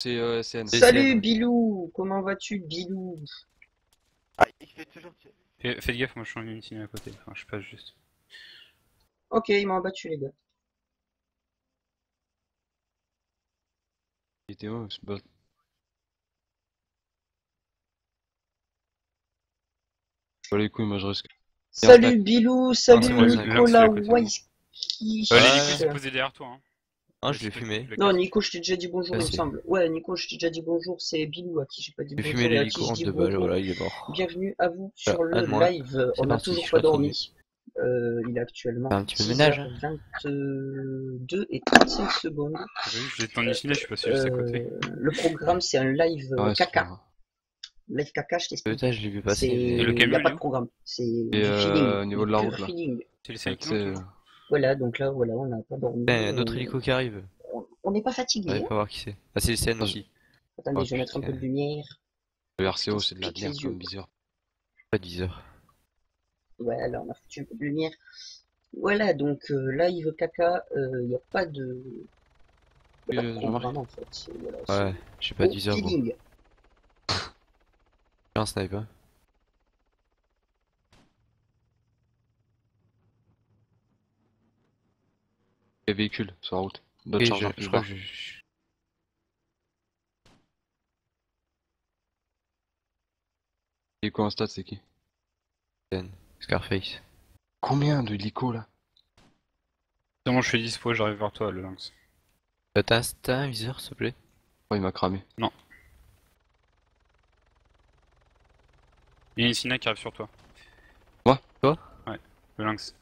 C'est SN. Salut Bilou, comment vas-tu Bilou? Ah, il fait toujours... Faites gaffe, moi je suis en Unity à côté, enfin je passe juste. Ok, il m'a battu les gars. Il était où ce bot? Pas les couilles, moi je risque. Salut Bilou, salut c'est moi, Nicolas Lynx, il est à côté de moi. Waiski. Les Ouais. Nico s'est posé derrière toi. Hein. Ah, je l'ai fumé. Non, Nico, je t'ai déjà dit bonjour, il me Vas-y. semble. Ouais, Nico, je t'ai déjà dit bonjour, c'est Bilou à qui j'ai pas dit J'ai bonjour fumé et à qui l'hélico je en dis 2 balles, bonjour. voilà, il est mort. Bienvenue à vous sur Voilà, le un de moins. live. C'est On n'a parti, toujours je pas suis retrouvé. dormi. Il est actuellement Fais un petit peu de ménage, hein. 10h22 et 35 secondes. J'étais en Unity, je suis passé juste à côté. Le programme, c'est un live Ouais, c'est caca. pas Live caca, je t'explique. Peut-être, je l'ai vu passer. Et le Il camion, n'y a il pas est de où programme. C'est Et du feeling. au niveau de la pur route là. feeling. C'est les C'est 5 que c'est. km. Voilà, donc là, voilà, on n'a pas dormi. Eh, un autre hélico qui arrive. On n'est pas On fatigué. va Hein. pas voir qui c'est. Ah, c'est le CN Ah, aussi. Attendez, Oh, je vais mettre un peu putain. de lumière. Le RCO, c'est de la Pique les merde yeux. comme viseur. Pas de viseur. Ouais, là, on a foutu un peu de lumière. Voilà, donc live caca, il n'y a pas de. Il n'y a pas de Oui, Jean-Marc. programme en fait. Voilà, Ouais, j'ai pas de viseur, gros. feeling. J'ai un snipe, hein. Les véhicules sur la route. D'autres Et chargeurs je plus crois bas. que je... Et quoi en stade, c'est qui? CN. Scarface. Combien de hélicos là? C'est bon, je suis dispo, j'arrive vers toi, le Lynx. T'as un viseur, s'il te plaît? Oh, il m'a cramé. Non. Il y a une Sina qui arrive sur toi. Moi? Toi? Ouais, le Lynx.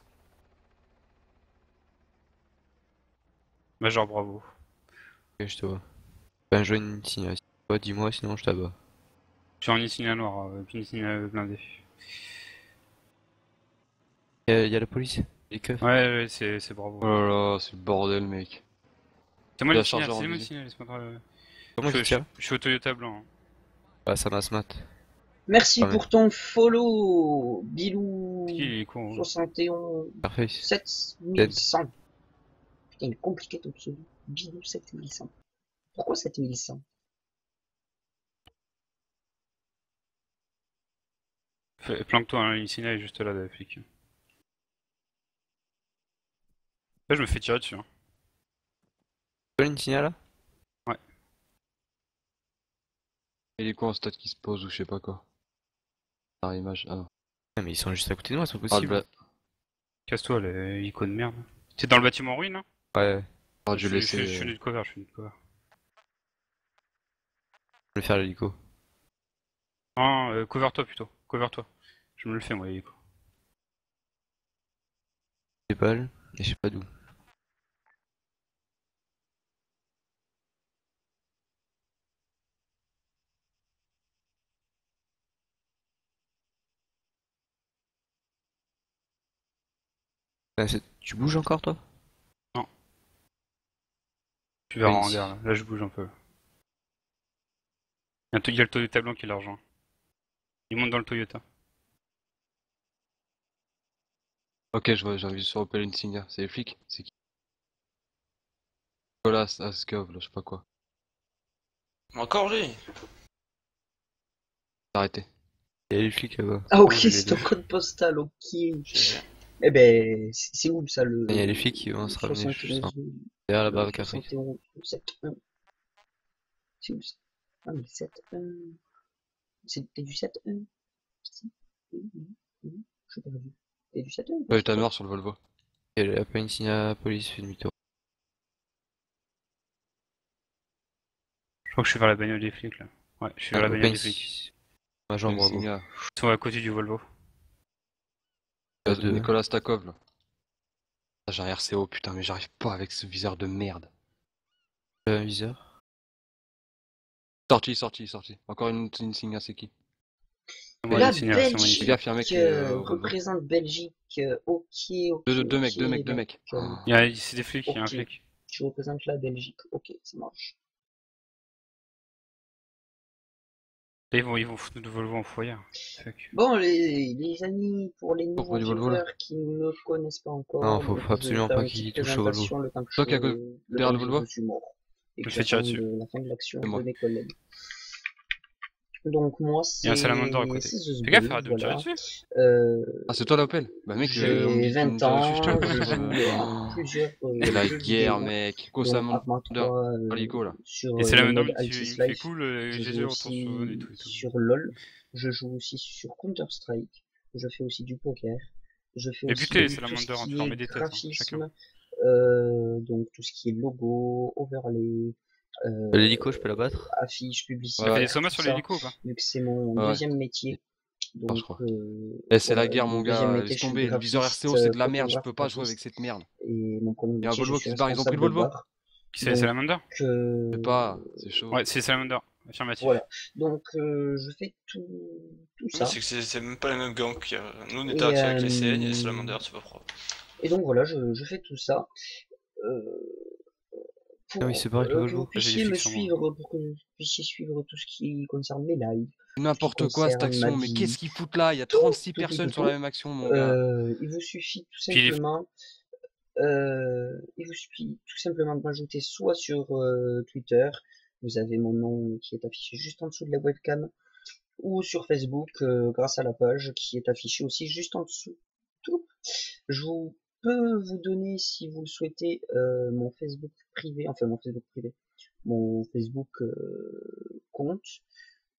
Major bravo. Ok, je te vois. Enfin, je vois une signe. Ouais, dis-moi, sinon je t'abats. Je suis en Unity noir, puis une Sina blindée. Y'a la police? Les keufs? Ouais, c'est bravo. Oh là là, c'est le bordel, mec. C'est moi Il a le Sina, chargeur en c'est moi le visée. Sina, laisse-moi travailler. Comment tu tires? Je suis au Toyota blanc. Hein. Ah, ça m'a smat. Merci Ah, mais- pour ton follow, Bilou. Qui il est con. 71 Scarface. 7100. Putain, il est compliqué ton pseudo. Bilou 7100. Pourquoi 7100? Planque-toi, hein, une Sina est juste là, de flic. Là, je me fais tirer dessus. Hein. Tu vois une signal là? Ouais. Hélico en stade qui se pose ou je sais pas quoi. Ah, image. Ah non. Ah, mais ils sont juste à côté de moi, c'est pas Ah, le possible. Casse-toi, les icônes de merde. T'es dans le bâtiment en ruine, hein? Ouais, oh, je vais Je suis laisser. venu de cover, je suis venu de cover. je vais faire l'hélico. Non, cover-toi plutôt, cover-toi. Je me le fais, moi, l'hélico. Des balles, et je sais pas d'où. Ah, tu bouges encore toi? Tu verras Ouais, en ici. hangar, là je bouge un peu. Il y a le Toyota blanc qui est l'argent. Il monte dans le Toyota. Ok, je vois, j'ai envie de se repérer une Singer. C'est les flics? C'est qui? Nicolas Askov, là, je sais pas quoi. Encore lui. Arrêtez. Il y a les flics là-bas. Ah ok, Oh, j'ai c'est les ton deux. code postal, ok. Eh ben, c'est où ça le... Il y a les flics qui vont se ramener, je 71, sens. Derrière la barre de café. 71, 71. C'est où ça? Ah mais 71. C'était du 71. Je suis perdu. T'es du 71? Toyota noir sur le Volvo. Il y a pas une signe à la police, fait demi-tour. Je crois que je suis vers la bagnole des flics là. Ouais, je suis vers la Ah, pas bagnole une des flics. signe. Ma jambe, Une bravo. Singer. Ils sont à côté du Volvo. Deux. Nicolas Stakov, là. Ah, j'ai un RCO, putain, mais j'arrive pas avec ce viseur de merde. Un viseur. Sorti. Encore une Singer, c'est qui? Moi, La une Sina, c'est moi, Belgique Fais gaffe, y'a un mec au Volvo. représente Belgique. Ok, ok. Deux mecs, ok, deux les mecs. Oh. C'est des flics, il y a un Ok. flic. Je représente la Belgique. Ok, ça marche. Là, ils vont foutre le Volvo en foyer. Fuck. Bon, les amis, pour les Pourquoi nouveaux du Volvo, là? viewers qui ne me connaissent pas encore, Non, faut donc je vais absolument faire pas une qu'il petite touche au Volvo. présentation le temps que Toi qui es à côté- derrière le je Volvo? suis mort. et Je que me fais tirer j'attends dessus. la fin de l'action C'est moi. de mes collègues. Donc moi Il y a un salamander à côté. c'est The Fais gaffe, Sball, arrête de me tirer voilà. dessus. Ah, c'est toi l'Opel? Bah, mec, on J'ai me dit que tu 20 me tirais dessus, je te ans, je tue, joue à Oh, plusieurs c'est la jeux guerre, vidéo, mec. Go dont Salamander, Arma 3 Aligo, là. sur Et c'est le la mode il Altis me fait Life. cool, Je Jésus joue retourne sur zone et tout. aussi sur LoL. Je joue aussi sur Counter-Strike. Je fais aussi du poker. Je fais Et aussi buter les tout ce salamanders, hein, tu qui leur est mets des têtes, hein, chacun. graphisme, donc tout ce qui est logo, overlay, L'hélico, je peux la battre? affiches T'as fait publicitaires, des sommats tout sur ça, l'hélico ou pas? vu que c'est mon Ouais. deuxième métier. Ah, je Donc crois. Eh, c'est la voilà, guerre, mon mon deuxième gars. métier, Laisse je suis tomber. Le viseur graphiste, RCO, c'est de la merde. Je photographe, peux pas jouer avec graphiste. cette merde. Et mon premier Il y a un métier, je Volvo suis qui se barre. Ils ont pris responsable le de Volvo? bar. Qui c'est les Donc, salamanders? Je sais pas. C'est chaud. Ouais, c'est les salamanders. Affirmatif. voilà. Donc je fais tout Non, ça. c'est que c'est même pas la même gang. Nous, on Et, était arrêtés avec les CN et les salamanders, c'est pas propre. Et donc voilà, je fais tout ça. Pour Ah oui, c'est pareil que le que vous Volvo. J'ai des puissiez me flics sur moi. suivre, pour que vous puissiez suivre tout ce qui concerne mes lives, N'importe quoi cette concerne ma action. Mais vie. qu'est-ce qu'ils foutent là? Il y a Tout, 36 tout, personnes tout, sur tout. la même action, mon gars. Il vous suffit tout Puis les- simplement, il vous suffit tout simplement de m'ajouter soit sur Twitter, vous avez mon nom qui est affiché juste en dessous de la webcam, ou sur Facebook grâce à la page qui est affichée aussi juste en dessous. Tout. Je peux vous donner, si vous le souhaitez, mon Facebook privé, enfin mon Facebook privé, mon Facebook compte.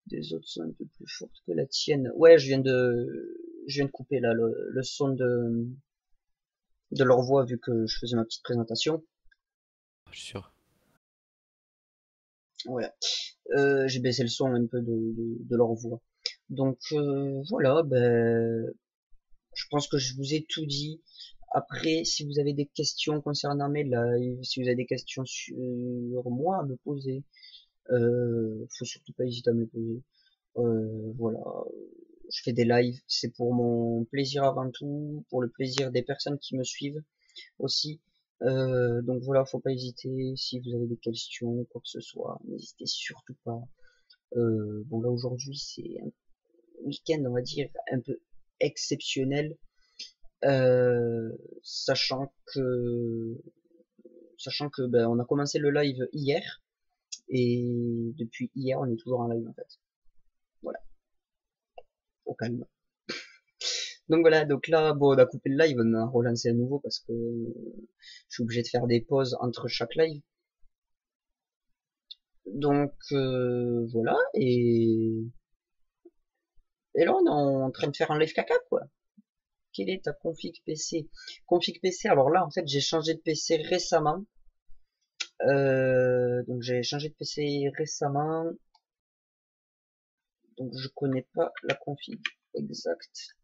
Des autres sont un peu plus fortes que la tienne. Ouais, je viens de couper là le son de leur voix vu que je faisais ma petite présentation. Je suis sûr. Voilà. J'ai baissé le son un peu de leur voix. Donc voilà, ben, je pense que je vous ai tout dit. Après, si vous avez des questions concernant mes lives, si vous avez des questions sur moi à me poser, faut surtout pas hésiter à me les poser. Voilà, je fais des lives, c'est pour mon plaisir avant tout, pour le plaisir des personnes qui me suivent aussi. Donc voilà, faut pas hésiter. Si vous avez des questions, quoi que ce soit, n'hésitez surtout pas. Bon là aujourd'hui c'est un week-end, on va dire, un peu exceptionnel. Sachant que ben, on a commencé le live hier et depuis hier on est toujours en live en fait. Voilà, au calme. Donc voilà, donc là bon on a coupé le live, on a relancé à nouveau parce que je suis obligé de faire des pauses entre chaque live. Donc voilà, et là on est en train de faire un live caca quoi. Quelle est ta config PC? Config PC, alors là en fait j'ai changé de PC récemment. Donc j'ai changé de PC récemment. Donc je connais pas la config exacte.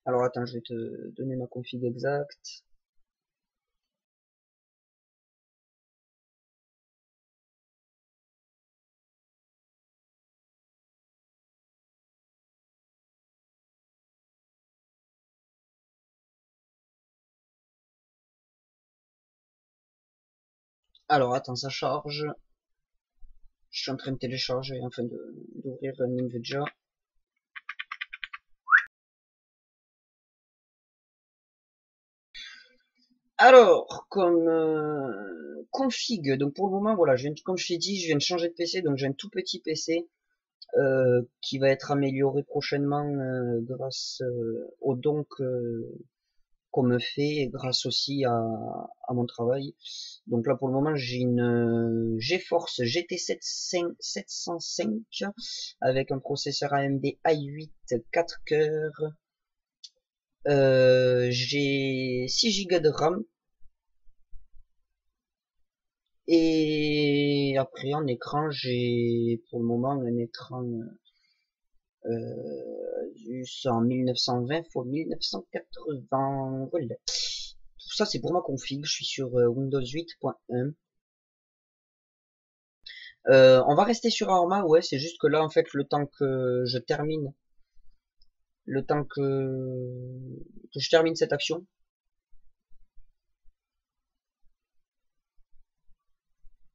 Alors attends, je vais te donner ma config exacte. Alors attends, ça charge. Je suis en train de télécharger, enfin d'ouvrir NVIDIA. Alors, comme config, donc pour le moment, voilà, comme je t'ai dit, je viens de changer de PC, donc j'ai un tout petit PC qui va être amélioré prochainement grâce aux dons qu'on me fait et grâce aussi à mon travail. Donc là pour le moment j'ai une GeForce GT 705 avec un processeur AMD i8 4 cœurs. J'ai 6 Go de RAM. Et après en écran j'ai pour le moment un écran en 1920 x 1980. Voilà. Tout ça c'est pour ma config, je suis sur Windows 8.1. On va rester sur Arma, ouais, c'est juste que là en fait le temps que je termine cette action.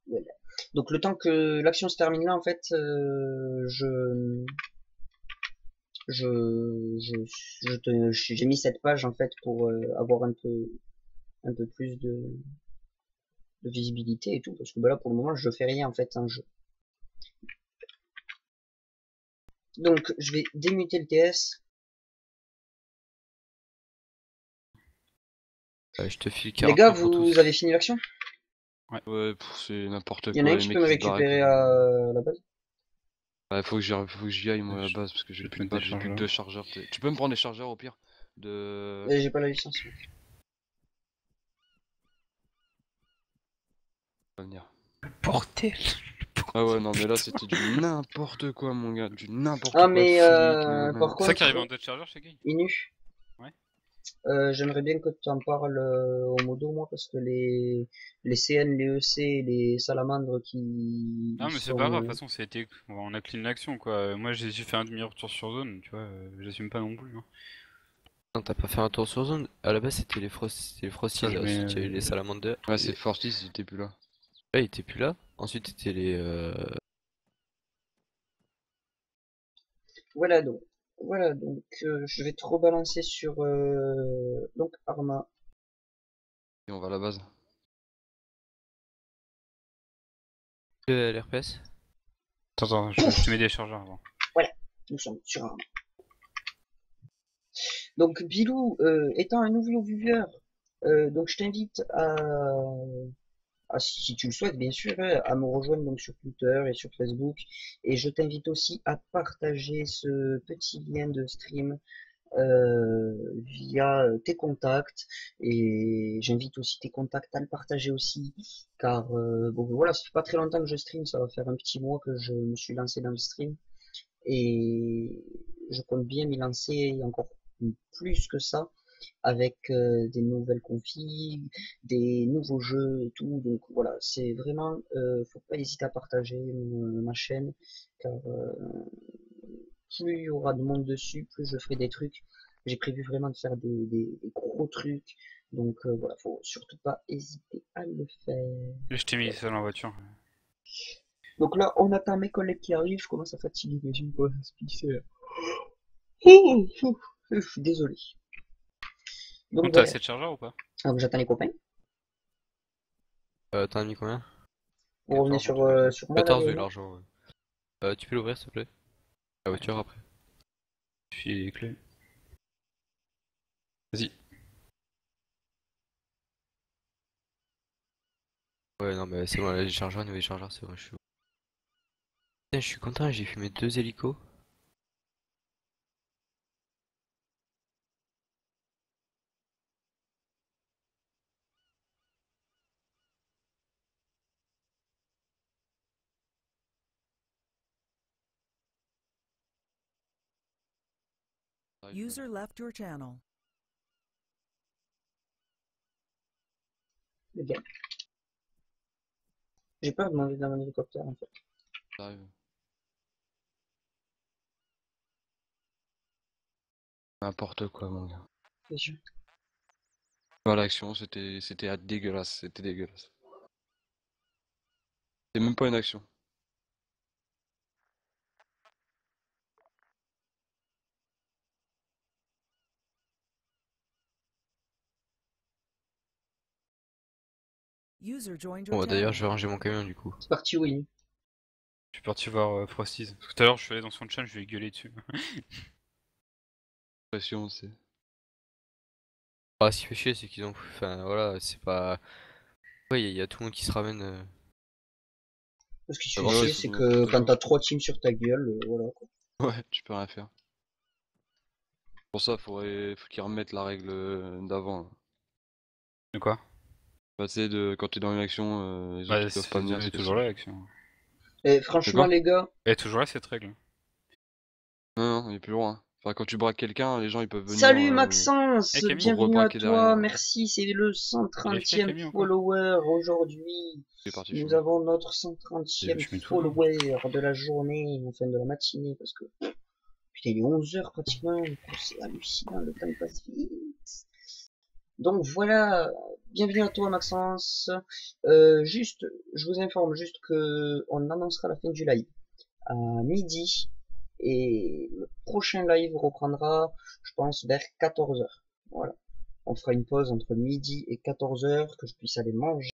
Voilà. Donc le temps que l'action se termine là en fait J'ai mis cette page en fait pour avoir un peu plus de visibilité et tout, parce que bah, là pour le moment je fais rien en fait un jeu. Donc je vais démuter le TS. Je te file Les gars, 49 pour tous. vous avez fini l'action? Ouais, c'est n'importe Il y en a quoi, un les qui mecs peut me qui se barrent avec récupérer le- à la base? Ouais, faut que j'y aille moi à la Je- base parce que je j'ai vais te plus de mettre des balles, j'ai plus que chargeurs. 2 chargeurs. Tu peux me prendre des chargeurs au pire? De. J'ai pas la licence. Va venir. Porter. Ah ouais, non, mais là c'était du n'importe quoi, mon gars, du n'importe Ah quoi, mais flic, par C'est ça qui contre, arrive en date chargeur chez Guy? Inu, Ouais. j'aimerais bien que tu en parles au modo moi parce que les CN, les EC, les salamandres qui Non, ils mais c'est sont pas grave, de toute façon, on a clean l'action quoi. Moi, j'ai fait un demi-retour sur zone, tu vois, j'assume pas non plus. Hein. Non, t'as pas fait un tour sur zone. À la base, c'était les Frosties. Ça, je mets, Ensuite, il y a eu les Salamanders. Ouais, c'est Fortis, il était plus là. Là, il était plus là. Ensuite, c'était les. voilà donc je vais te rebalancer sur donc Arma. Et on va à la base. l'RPS. Attends, je te mets des chargeurs avant. Voilà, nous sommes sur Arma. Donc Bilou, étant un nouveau viewer, donc je t'invite si tu le souhaites bien sûr, à me rejoindre donc sur Twitter et sur Facebook. Et je t'invite aussi à partager ce petit lien de stream via tes contacts. Et j'invite aussi tes contacts à le partager aussi, car bon voilà, ça fait pas très longtemps que je stream, ça va faire un petit mois que je me suis lancé dans le stream. Et je compte bien m'y lancer encore plus que ça avec des nouvelles configs, des nouveaux jeux et tout. Donc voilà, c'est vraiment, faut pas hésiter à partager ma chaîne, car plus il y aura de monde dessus, plus je ferai des trucs. J'ai prévu vraiment de faire des gros trucs. Donc voilà, faut surtout pas hésiter à le faire. Et je t'ai mis ça dans la voiture. Donc là, on attend mes collègues qui arrivent. Je commence à fatiguer, mais j'aime pas se pisser. Je suis désolé. Donc Donc, t'as voilà. assez de chargeurs ou pas? Donc j'attends les copains. T'en as mis combien? Vous revenez 14 en total. sur moi là, 14, les oui, gars. l'argent, ouais. Tu peux l'ouvrir, s'il te plaît? La voiture après. Je file les clés. Vas-y. Ouais, non, mais c'est bon, là, les chargeurs, nouveaux chargeurs, c'est bon, je suis. Putain, je suis content, j'ai fumé 2 hélicos. User left your channel. Les gars. J'ai peur de manger dans mon hélicoptère en fait. Ça arrive. N'importe quoi, mon gars. C'est sûr. Voilà, l'action, c'était dégueulasse, c'était dégueulasse. C'est même pas une action. User joined your Bon, d'ailleurs, je channel. vais ranger mon camion du coup. C'est parti, oui. Je suis parti voir Frosties. Parce que tout à l'heure, je suis allé dans son channel, je lui ai gueulé dessus. Pression, c'est. Ah, ce qui fait chier, c'est qu'ils ont. Enfin, voilà, c'est pas. Ouais, y a tout le monde qui se ramène. Parce que ce D'abord, qui Ouais, fait, c'est c'est bon, que c'est quand bon. t'as 3 teams sur ta gueule, voilà quoi. Ouais, tu peux rien faire. Pour ça, faut qu'ils remettent la règle d'avant, là. De quoi? Bah, tu sais, quand t'es dans une action, les autres Bah, ils peuvent pas venir, elle est c'est toujours possible. là, l'action. Et franchement, quoi les gars, Elle est toujours là, cette règle. Non, non, il est plus loin. Enfin, quand tu braques quelqu'un, les gens ils peuvent venir salut Maxence, Eh, Camille. pour bienvenue à rebraquer toi, derrière. merci, c'est le Il est FK 130e Camille encore? follower aujourd'hui. Il est parti Nous fumer. avons notre 130e Je mets tout. follower de la journée, enfin de la matinée, parce que putain, il est 11h pratiquement, c'est hallucinant, le temps passe vite. Donc voilà, bienvenue à toi Maxence. Je vous informe juste que on annoncera la fin du live à midi. Et le prochain live reprendra, je pense, vers 14h. Voilà. On fera une pause entre midi et 14h, que je puisse aller manger.